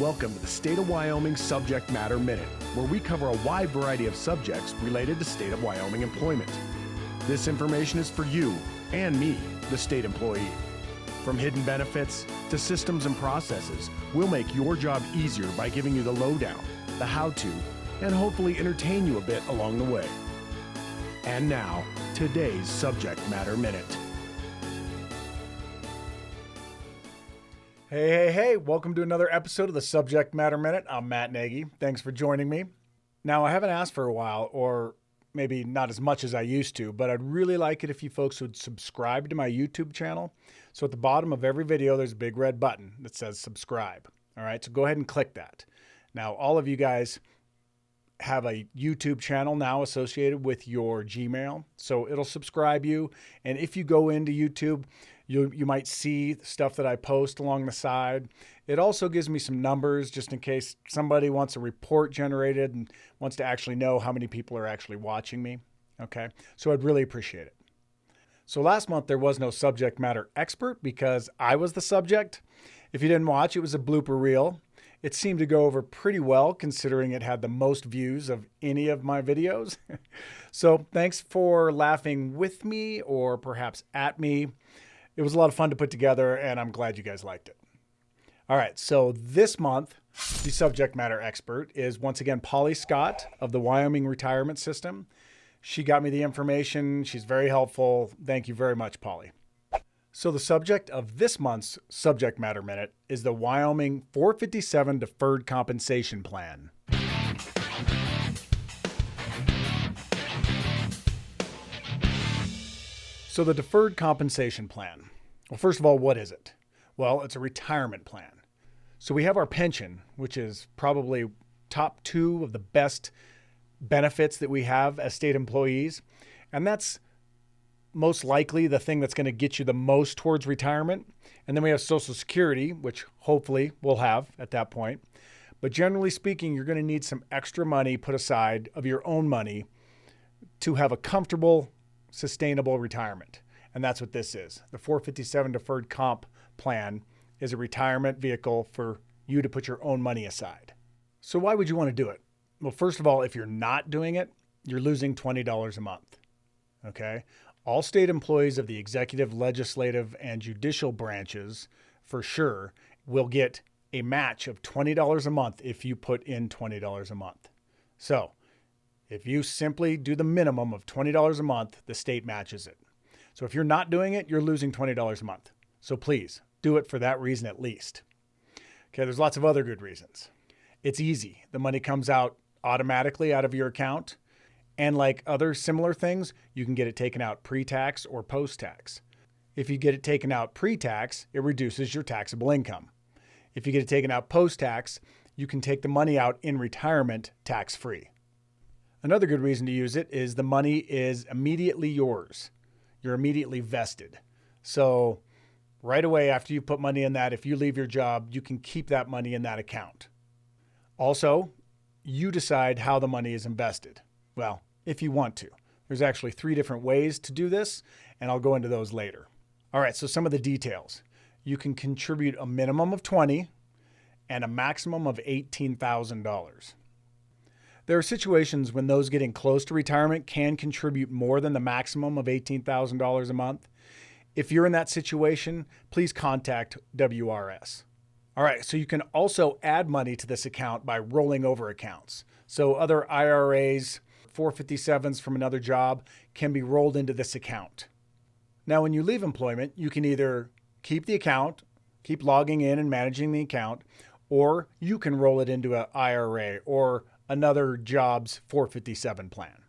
Welcome to the State of Wyoming Subject Matter Minute, where we cover a wide variety of subjects related to State of Wyoming employment. This information is for you and me, the state employee. From hidden benefits to systems and processes, we'll make your job easier by giving you the lowdown, the how-to, and hopefully entertain you a bit along the way. And now, today's Subject Matter Minute. Hey, welcome to another episode of the Subject Matter Minute. I'm Matt Nagy. Thanks for joining me. Now, I haven't asked for a while, or maybe not as much as I used to, but I'd really like it if you folks would subscribe to my YouTube channel. So at the bottom of every video, there's a big red button that says subscribe. All right, so go ahead and click that. Now, all of you guys have a YouTube channel now associated with your Gmail, so it'll subscribe you. And if you go into YouTube, you might see stuff that I post along the side. It also gives me some numbers just in case somebody wants a report generated and wants to actually know how many people are actually watching me. Okay, so I'd really appreciate it. So last month there was no subject matter expert because I was the subject. If you didn't watch, it was a blooper reel. It seemed to go over pretty well considering it had the most views of any of my videos. So thanks for laughing with me or perhaps at me. It was a lot of fun to put together, and I'm glad you guys liked it. All right, so this month, the subject matter expert is once again Polly Scott of the Wyoming Retirement System. She got me the information. She's very helpful. Thank you very much, Polly. So the subject of this month's Subject Matter Minute is the Wyoming 457 Deferred Compensation Plan. So the Deferred Compensation Plan. Well, first of all, what is it? Well, it's a retirement plan. So we have our pension, which is probably top 2 of the best benefits that we have as state employees. And that's most likely the thing that's going to get you the most towards retirement. And then we have Social Security, which hopefully we'll have at that point. But generally speaking, you're going to need some extra money put aside of your own money to have a comfortable, sustainable retirement. And that's what this is. The 457 Deferred Comp Plan is a retirement vehicle for you to put your own money aside. So why would you want to do it? Well, first of all, if you're not doing it, you're losing $20 a month. Okay? All state employees of the executive, legislative, and judicial branches, for sure, will get a match of $20 a month if you put in $20 a month. So if you simply do the minimum of $20 a month, the state matches it. So if you're not doing it, you're losing $20 a month. So please do it for that reason at least. Okay, there's lots of other good reasons. It's easy. The money comes out automatically out of your account. And like other similar things, you can get it taken out pre-tax or post-tax. If you get it taken out pre-tax, it reduces your taxable income. If you get it taken out post-tax, you can take the money out in retirement tax-free. Another good reason to use it is the money is immediately yours. You're immediately vested. So right away after you put money in that, if you leave your job, you can keep that money in that account. Also, you decide how the money is invested. Well, if you want to. There's actually 3 different ways to do this, and I'll go into those later. All right, so some of the details. You can contribute a minimum of $20,000 and a maximum of $18,000. There are situations when those getting close to retirement can contribute more than the maximum of $18,000 a month. If you're in that situation, please contact WRS. All right, so you can also add money to this account by rolling over accounts. So other IRAs, 457s from another job can be rolled into this account. Now, when you leave employment, you can either keep the account, keep logging in and managing the account, or you can roll it into an IRA or another job's 457 plan.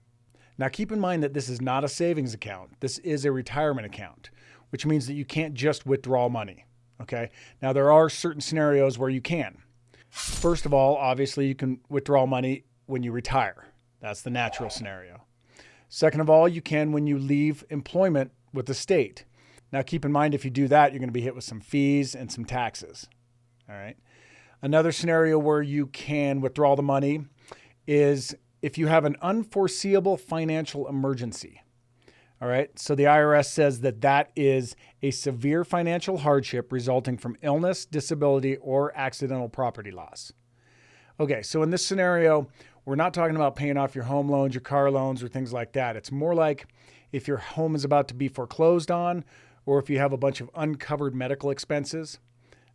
Now, keep in mind that this is not a savings account. This is a retirement account, which means that you can't just withdraw money. Okay. Now, there are certain scenarios where you can. First of all, obviously, you can withdraw money when you retire. That's the natural scenario. Second of all, you can when you leave employment with the state. Now, keep in mind, if you do that, you're going to be hit with some fees and some taxes. All right. Another scenario where you can withdraw the money is if you have an unforeseeable financial emergency. All right. So the IRS says that that is a severe financial hardship resulting from illness, disability, or accidental property loss. Okay. So in this scenario, we're not talking about paying off your home loans, your car loans, or things like that. It's more like if your home is about to be foreclosed on, or if you have a bunch of uncovered medical expenses.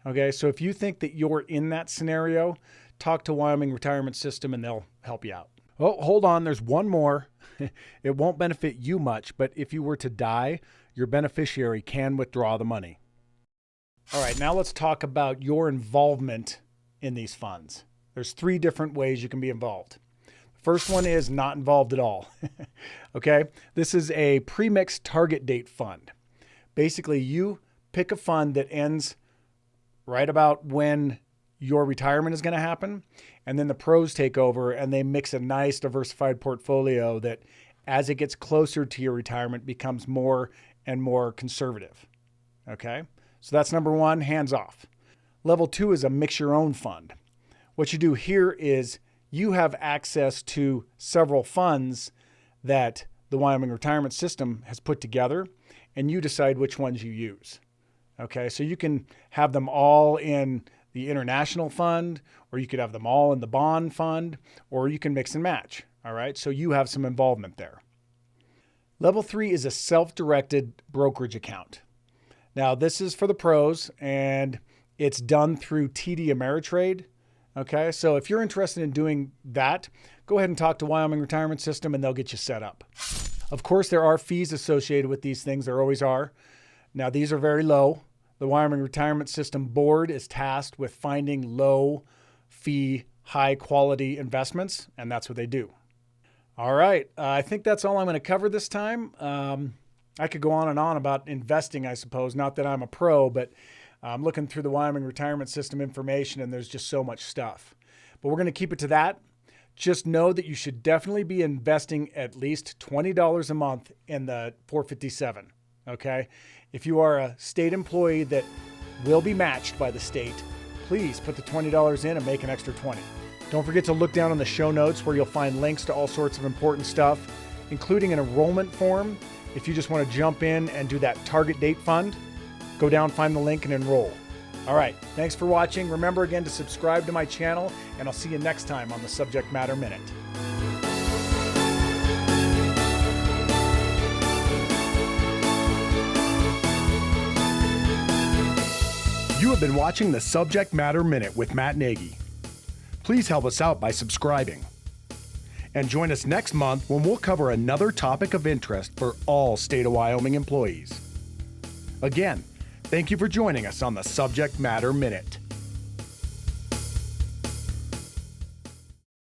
Okay. So if you think that you're in that scenario, talk to Wyoming Retirement System and they'll help you out. Oh, hold on. There's one more. It won't benefit you much, but if you were to die, your beneficiary can withdraw the money. All right, now let's talk about your involvement in these funds. There's 3 different ways you can be involved. The first one is not involved at all. Okay, this is a premixed target date fund. Basically, you pick a fund that ends right about when your retirement is going to happen. And then the pros take over and they mix a nice diversified portfolio that as it gets closer to your retirement becomes more and more conservative. Okay. So that's number 1, hands off. Level 2 is a mix your own fund. What you do here is you have access to several funds that the Wyoming Retirement System has put together and you decide which ones you use. Okay. So you can have them all in the international fund, or you could have them all in the bond fund, or you can mix and match. All right. So you have some involvement there. Level 3 is a self-directed brokerage account. Now this is for the pros and it's done through TD Ameritrade. Okay. So if you're interested in doing that, go ahead and talk to Wyoming Retirement System and they'll get you set up. Of course, there are fees associated with these things. There always are. Now these are very low. The Wyoming Retirement System Board is tasked with finding low fee, high quality investments, and that's what they do. All right. I think that's all I'm going to cover this time. I could go on and on about investing, I suppose. Not that I'm a pro, but I'm looking through the Wyoming Retirement System information and there's just so much stuff. But we're going to keep it to that. Just know that you should definitely be investing at least $20 a month in the 457. Okay. If you are a state employee that will be matched by the state, please put the $20 in and make an extra $20. Don't forget to look down on the show notes where you'll find links to all sorts of important stuff, including an enrollment form. If you just want to jump in and do that target date fund, go down, find the link and enroll. All right. Thanks for watching. Remember again to subscribe to my channel and I'll see you next time on the Subject Matter Minute. You have been watching the Subject Matter Minute with Matt Nagy. Please help us out by subscribing. And join us next month when we'll cover another topic of interest for all State of Wyoming employees. Again, thank you for joining us on the Subject Matter Minute.